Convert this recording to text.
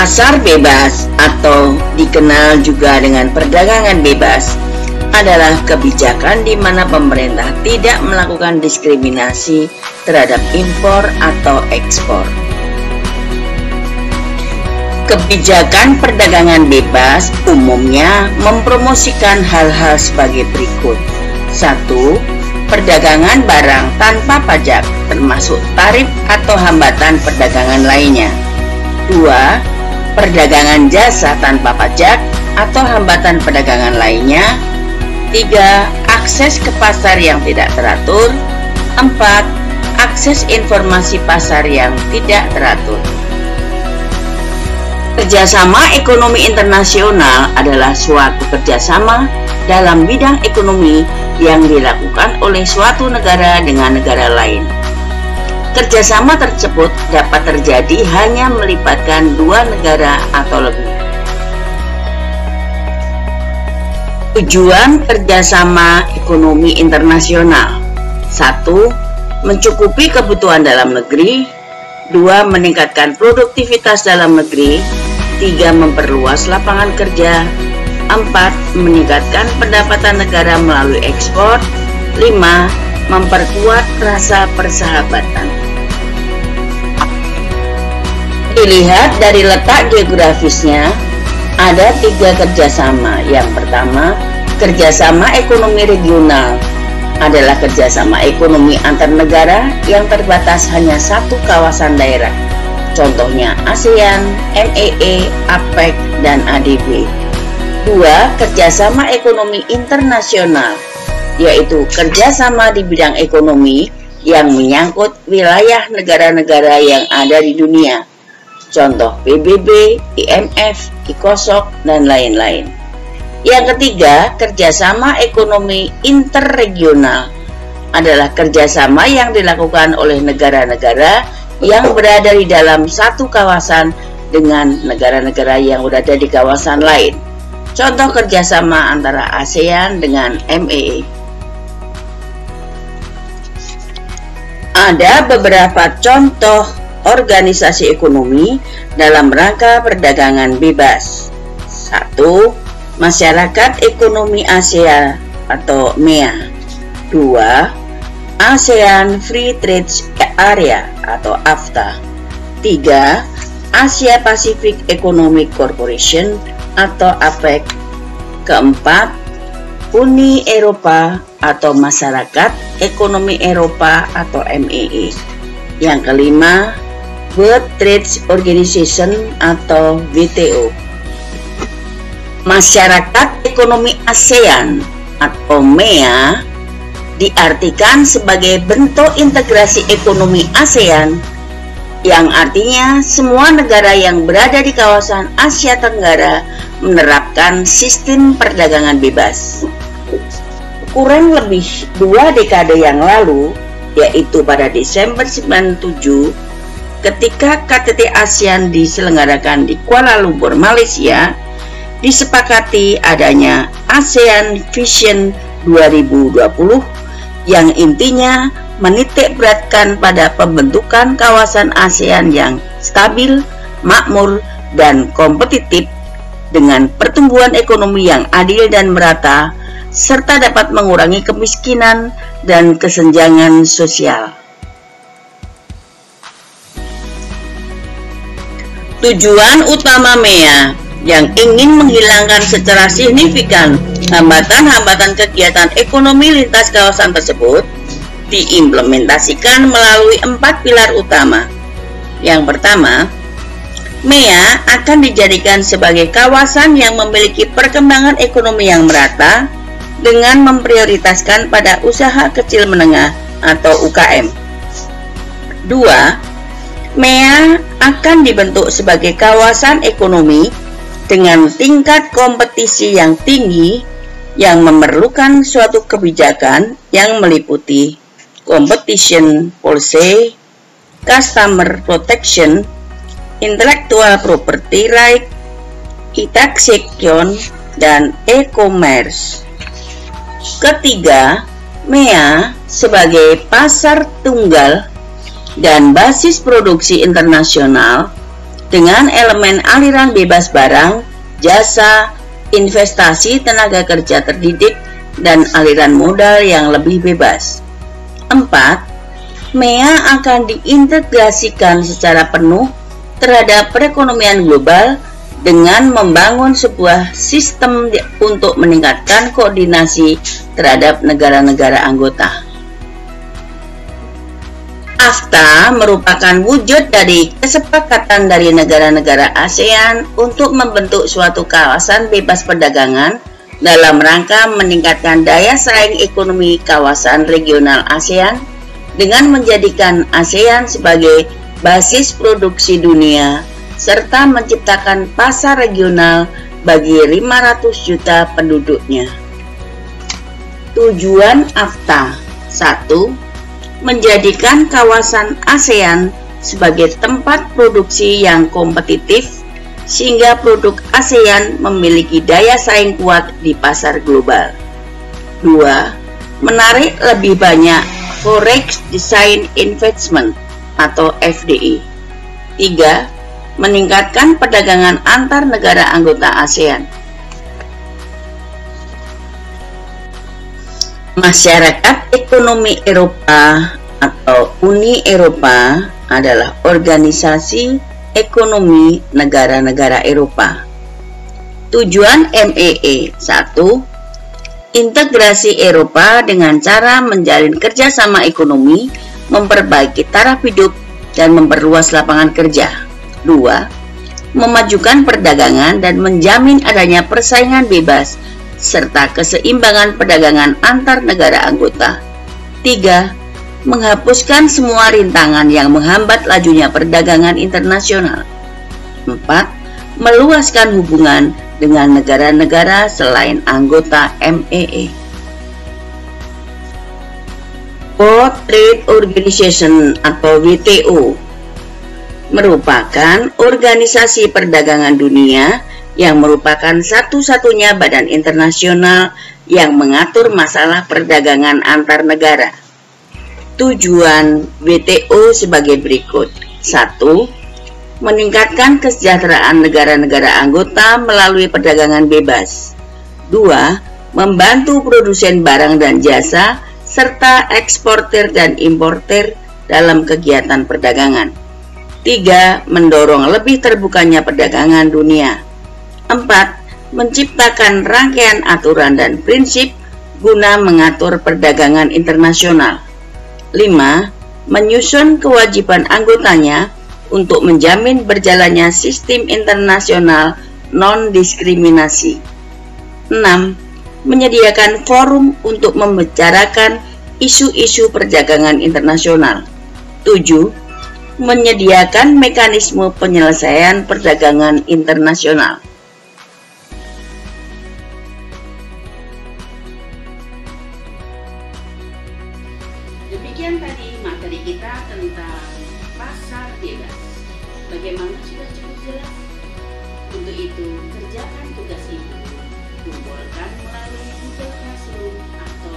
Pasar bebas atau dikenal juga dengan perdagangan bebas adalah kebijakan di mana pemerintah tidak melakukan diskriminasi terhadap impor atau ekspor. Kebijakan perdagangan bebas umumnya mempromosikan hal-hal sebagai berikut. 1. Perdagangan barang tanpa pajak termasuk tarif atau hambatan perdagangan lainnya. 2. Perdagangan jasa tanpa pajak atau hambatan perdagangan lainnya. 3. Akses ke pasar yang tidak teratur. 4. Akses informasi pasar yang tidak teratur. Kerjasama ekonomi internasional adalah suatu kerjasama dalam bidang ekonomi yang dilakukan oleh suatu negara dengan negara lain. Kerjasama tersebut dapat terjadi hanya melibatkan dua negara atau lebih. Tujuan kerjasama ekonomi internasional: 1. Mencukupi kebutuhan dalam negeri. 2. Meningkatkan produktivitas dalam negeri. 3. Memperluas lapangan kerja. 4. Meningkatkan pendapatan negara melalui ekspor. 5. Memperkuat rasa persahabatan. Dilihat dari letak geografisnya, ada 3 kerjasama. Yang pertama, kerjasama ekonomi regional adalah kerjasama ekonomi antar negara yang terbatas hanya satu kawasan daerah. Contohnya ASEAN, MEE, APEC, dan ADB. 2. Kerjasama ekonomi internasional, yaitu kerjasama di bidang ekonomi yang menyangkut wilayah negara-negara yang ada di dunia. Contoh PBB, IMF, ICOSOC, dan lain-lain. Yang ketiga, kerjasama ekonomi interregional adalah kerjasama yang dilakukan oleh negara-negara yang berada di dalam satu kawasan dengan negara-negara yang berada di kawasan lain. Contoh kerjasama antara ASEAN dengan MEE. Ada beberapa contoh organisasi ekonomi dalam rangka perdagangan bebas. 1. Masyarakat Ekonomi Asia atau MEA. 2. ASEAN Free Trade Area atau AFTA. 3. Asia Pacific Economic Corporation atau APEC. 4. Uni Eropa atau Masyarakat Ekonomi Eropa atau MEE. Yang kelima, World Trade Organization atau WTO. Masyarakat Ekonomi ASEAN atau MEA diartikan sebagai bentuk integrasi ekonomi ASEAN, yang artinya semua negara yang berada di kawasan Asia Tenggara menerapkan sistem perdagangan bebas. Kurang lebih 2 dekade yang lalu, yaitu pada Desember 97, ketika KTT ASEAN diselenggarakan di Kuala Lumpur, Malaysia, disepakati adanya ASEAN Vision 2020 yang intinya menitik beratkan pada pembentukan kawasan ASEAN yang stabil, makmur, dan kompetitif dengan pertumbuhan ekonomi yang adil dan merata, serta dapat mengurangi kemiskinan dan kesenjangan sosial. Tujuan utama MEA yang ingin menghilangkan secara signifikan hambatan-hambatan kegiatan ekonomi lintas kawasan tersebut diimplementasikan melalui 4 pilar utama. Yang pertama, MEA akan dijadikan sebagai kawasan yang memiliki perkembangan ekonomi yang merata dengan memprioritaskan pada usaha kecil menengah atau UKM. 2. MEA akan dibentuk sebagai kawasan ekonomi dengan tingkat kompetisi yang tinggi yang memerlukan suatu kebijakan yang meliputi competition policy, customer protection, intellectual property right, e-taxation, dan e-commerce. Ketiga, MEA sebagai pasar tunggal dan basis produksi internasional dengan elemen aliran bebas barang, jasa, investasi tenaga kerja terdidik, dan aliran modal yang lebih bebas. 4. MEA akan diintegrasikan secara penuh terhadap perekonomian global dengan membangun sebuah sistem untuk meningkatkan koordinasi terhadap negara-negara anggota. AFTA merupakan wujud dari kesepakatan dari negara-negara ASEAN untuk membentuk suatu kawasan bebas perdagangan dalam rangka meningkatkan daya saing ekonomi kawasan regional ASEAN dengan menjadikan ASEAN sebagai basis produksi dunia serta menciptakan pasar regional bagi 500 juta penduduknya. Tujuan AFTA: 1. Menjadikan kawasan ASEAN sebagai tempat produksi yang kompetitif sehingga produk ASEAN memiliki daya saing kuat di pasar global. 2. Menarik lebih banyak Forex Design Investment atau FDI. 3. Meningkatkan perdagangan antar negara anggota ASEAN. Masyarakat Ekonomi Eropa atau Uni Eropa adalah organisasi ekonomi negara-negara Eropa. Tujuan MEE: 1. Integrasi Eropa dengan cara menjalin kerjasama ekonomi, memperbaiki taraf hidup, dan memperluas lapangan kerja. 2. Memajukan perdagangan dan menjamin adanya persaingan bebas serta keseimbangan perdagangan antar negara anggota. 3. Menghapuskan semua rintangan yang menghambat lajunya perdagangan internasional. 4. Meluaskan hubungan dengan negara-negara selain anggota MEE. World Trade Organization atau WTO merupakan organisasi perdagangan dunia yang merupakan satu-satunya badan internasional yang mengatur masalah perdagangan antar negara. Tujuan WTO sebagai berikut. 1. Meningkatkan kesejahteraan negara-negara anggota melalui perdagangan bebas. 2. Membantu produsen barang dan jasa serta eksportir dan importir dalam kegiatan perdagangan. 3. Mendorong lebih terbukanya perdagangan dunia. 4. Menciptakan rangkaian aturan dan prinsip guna mengatur perdagangan internasional. 5. Menyusun kewajiban anggotanya untuk menjamin berjalannya sistem internasional non-diskriminasi. 6. Menyediakan forum untuk membicarakan isu-isu perdagangan internasional. 7. Menyediakan mekanisme penyelesaian perdagangan internasional. Demikian tadi materi kita tentang pasar bebas. Bagaimana, sudah cukup jelas? Untuk itu, kerjakan tugas ibu. Kumpulkan melalui Google Classroom atau